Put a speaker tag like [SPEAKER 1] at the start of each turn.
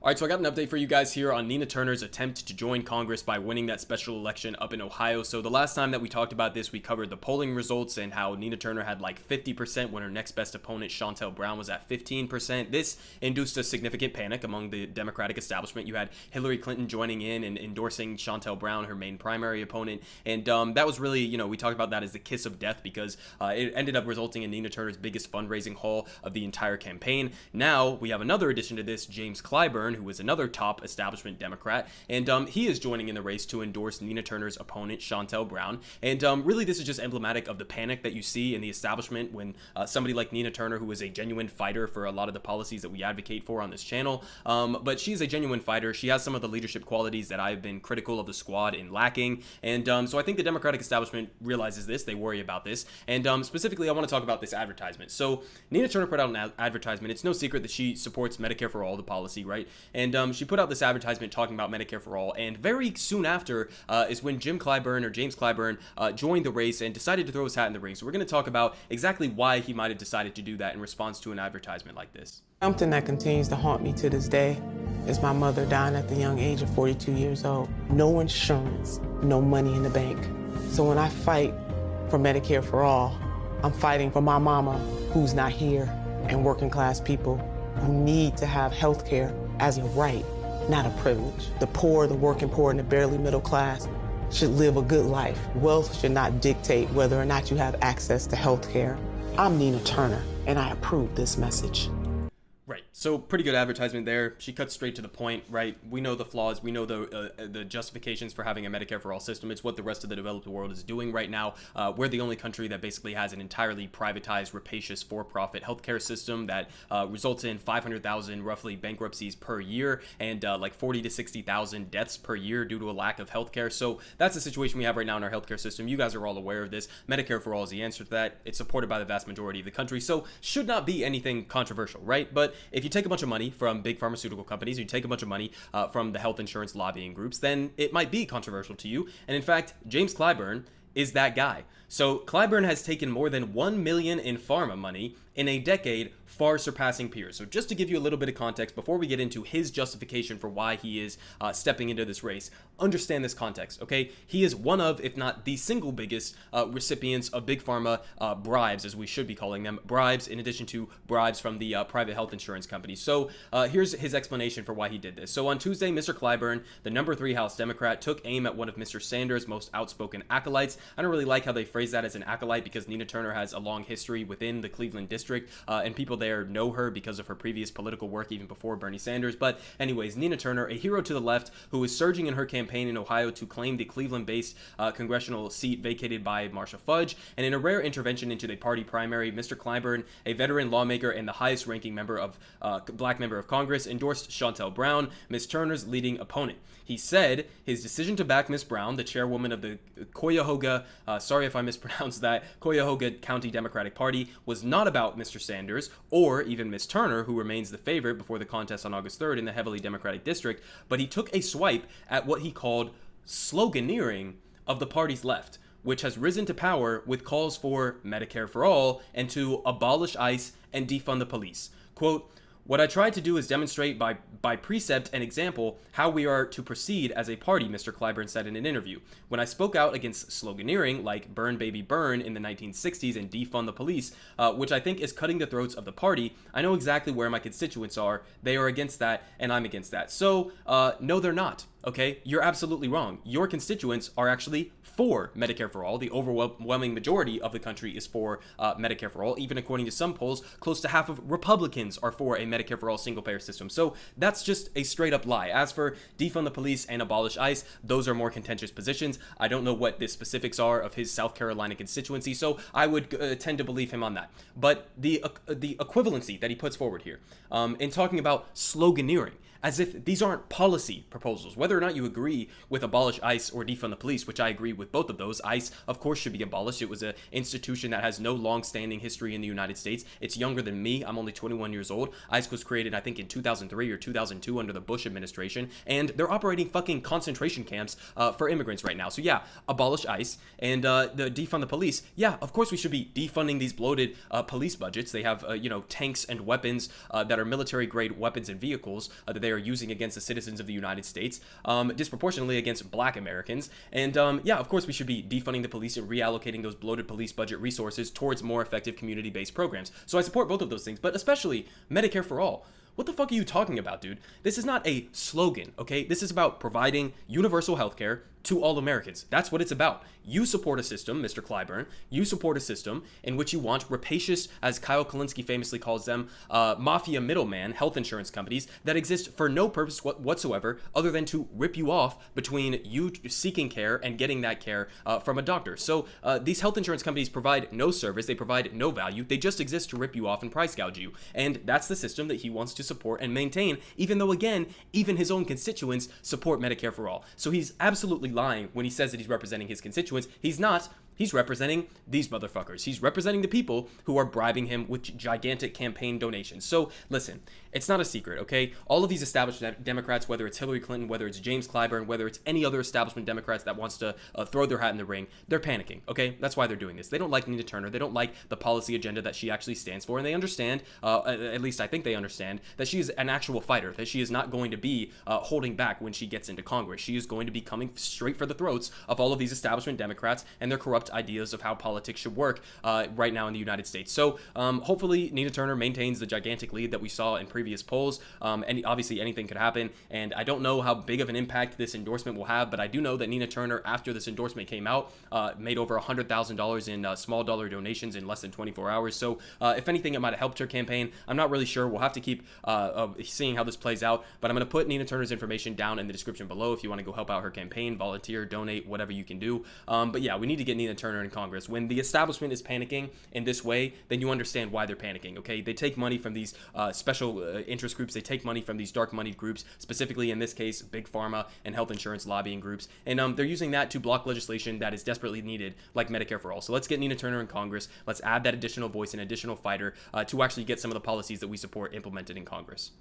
[SPEAKER 1] All right, so I got an update for you guys here on Nina Turner's attempt to join Congress by winning that special election up in Ohio. So the last time that we talked about this, we covered the polling results and how Nina Turner had like 50% when her next best opponent, Shontel Brown, was at 15%. This induced a significant panic among the Democratic establishment. You had Hillary Clinton joining in and endorsing Shontel Brown, her main primary opponent. And that was really, we talked about that as the kiss of death because it ended up resulting in Nina Turner's biggest fundraising haul of the entire campaign. Now we have another addition to this, James Clyburn, who is another top establishment Democrat, and he is joining in the race to endorse Nina Turner's opponent, Shontel Brown. And really, this is just emblematic of the panic that you see in the establishment when somebody like Nina Turner, who is a genuine fighter for a lot of the policies that we advocate for on this channel, but she's a genuine fighter. She has some of the leadership qualities that I've been critical of the squad in lacking, and so I think the Democratic establishment realizes this. They worry about this, and specifically, I want to talk about this advertisement. So Nina Turner put out an advertisement. It's no secret that she supports Medicare for All, the policy, right? And she put out this advertisement talking about Medicare for All, and very soon after is when James Clyburn joined the race and decided to throw his hat in the ring. So we're going to talk about exactly why he might have decided to do that in response to an advertisement like this.
[SPEAKER 2] Something that continues to haunt me to this day is my mother dying at the young age of 42 years old. No insurance, no money in the bank. So when I fight for Medicare for All, I'm fighting for my mama who's not here and working class people who need to have health care as a right, not a privilege. The poor, the working poor, and the barely middle class should live a good life. Wealth should not dictate whether or not you have access to health care. I'm Nina Turner, and I approve this message.
[SPEAKER 1] Right. So pretty good advertisement there. She cuts straight to the point, right? We know the flaws. We know the justifications for having a Medicare for All system. It's what the rest of the developed world is doing right now. We're the only country that basically has an entirely privatized, rapacious, for-profit healthcare system that results in 500,000 roughly bankruptcies per year and like 40 to 60,000 deaths per year due to a lack of healthcare. So that's the situation we have right now in our healthcare system. You guys are all aware of this. Medicare for All is the answer to that. It's supported by the vast majority of the country, so should not be anything controversial, right? But if you take a bunch of money from big pharmaceutical companies, you take a bunch of money from the health insurance lobbying groups, then it might be controversial to you. And in fact, James Clyburn is that guy. So Clyburn has taken more than $1 million in pharma money in a decade, far surpassing peers. So just to give you a little bit of context before we get into his justification for why he is stepping into this race, understand this context, okay? He is one of, if not the single biggest recipients of big pharma bribes, as we should be calling them, bribes in addition to bribes from the private health insurance companies. So here's his explanation for why he did this. So on Tuesday, Mr. Clyburn, the number 3 House Democrat, took aim at one of Mr. Sanders' most outspoken acolytes. I don't really like how they phrase that as an acolyte because Nina Turner has a long history within the Cleveland district, and people there know her because of her previous political work even before Bernie Sanders. But anyways, Nina Turner, a hero to the left who is surging in her campaign in Ohio to claim the Cleveland-based congressional seat vacated by Marcia Fudge. And in a rare intervention into the party primary, Mr. Clyburn, a veteran lawmaker and the highest-ranking black member of Congress, endorsed Shontel Brown, Ms. Turner's leading opponent. He said his decision to back Ms. Brown, the chairwoman of the Cuyahoga, sorry if I mispronounced that, Cuyahoga County Democratic Party, was not about Mr. Sanders or even Ms. Turner, who remains the favorite before the contest on August 3rd in the heavily Democratic district, but he took a swipe at what he called sloganeering of the party's left, which has risen to power with calls for Medicare for All and to abolish ICE and defund the police. Quote, "What I tried to do is demonstrate by precept and example how we are to proceed as a party," Mr. Clyburn said in an interview. "When I spoke out against sloganeering like Burn Baby Burn in the 1960s and defund the police, which I think is cutting the throats of the party, I know exactly where my constituents are. They are against that and I'm against that." So, no, they're not. Okay, you're absolutely wrong. Your constituents are actually for Medicare for All. The overwhelming majority of the country is for Medicare for All. Even according to some polls, close to half of Republicans are for a Medicare for All single-payer system. So that's just a straight-up lie. As for defund the police and abolish ICE, those are more contentious positions. I don't know what the specifics are of his South Carolina constituency, so I would tend to believe him on that. But the equivalency that he puts forward here in talking about sloganeering, as if these aren't policy proposals. Whether or not you agree with abolish ICE or defund the police, which I agree with both of those. ICE, of course, should be abolished. It was an institution that has no long-standing history in the United States. It's younger than me. I'm only 21 years old. ICE was created, I think, in 2003 or 2002 under the Bush administration, and they're operating fucking concentration camps for immigrants right now. So yeah, abolish ICE and the defund the police. Yeah, of course we should be defunding these bloated police budgets. They have, tanks and weapons that are military-grade weapons and vehicles that they they are using against the citizens of the United States, disproportionately against black Americans. And yeah, of course, we should be defunding the police and reallocating those bloated police budget resources towards more effective community-based programs. So I support both of those things, but especially Medicare for all. What the fuck are you talking about, dude? This is not a slogan, okay? This is about providing universal healthcare to all Americans. That's what it's about. You support a system, Mr. Clyburn. You support a system in which you want rapacious, as Kyle Kalinske famously calls them, mafia middleman health insurance companies that exist for no purpose whatsoever other than to rip you off between you seeking care and getting that care from a doctor. So these health insurance companies provide no service. They provide no value. They just exist to rip you off and price gouge you. And that's the system that he wants to support and maintain, even though, again, even his own constituents support Medicare for all. So he's absolutely lying when he says that he's representing his constituents. He's not. He's representing these motherfuckers. He's representing the people who are bribing him with gigantic campaign donations. So listen, it's not a secret, okay? All of these establishment Democrats, whether it's Hillary Clinton, whether it's James Clyburn, whether it's any other establishment Democrats that wants to throw their hat in the ring, they're panicking, okay? That's why they're doing this. They don't like Nina Turner. They don't like the policy agenda that she actually stands for, and they understand, at least I think they understand, that she is an actual fighter, that she is not going to be holding back when she gets into Congress. She is going to be coming straight for the throats of all of these establishment Democrats and their corrupt ideas of how politics should work right now in the United States. So hopefully Nina Turner maintains the gigantic lead that we saw in previous polls. And obviously anything could happen, and I don't know how big of an impact this endorsement will have, but I do know that Nina Turner, after this endorsement came out, made over $100,000 in small dollar donations in less than 24 hours. So if anything, it might have helped her campaign. I'm not really sure. We'll have to keep seeing how this plays out, but I'm going to put Nina Turner's information down in the description below if you want to go help out her campaign, volunteer, donate, whatever you can do. But yeah, we need to get Nina Turner in Congress. When the establishment is panicking in this way, then you understand why they're panicking, okay? They take money from these special interest groups. They take money from these dark money groups, specifically in this case, big pharma and health insurance lobbying groups. And they're using that to block legislation that is desperately needed, like Medicare for all. So let's get Nina Turner in Congress. Let's add that additional voice and additional fighter to actually get some of the policies that we support implemented in Congress.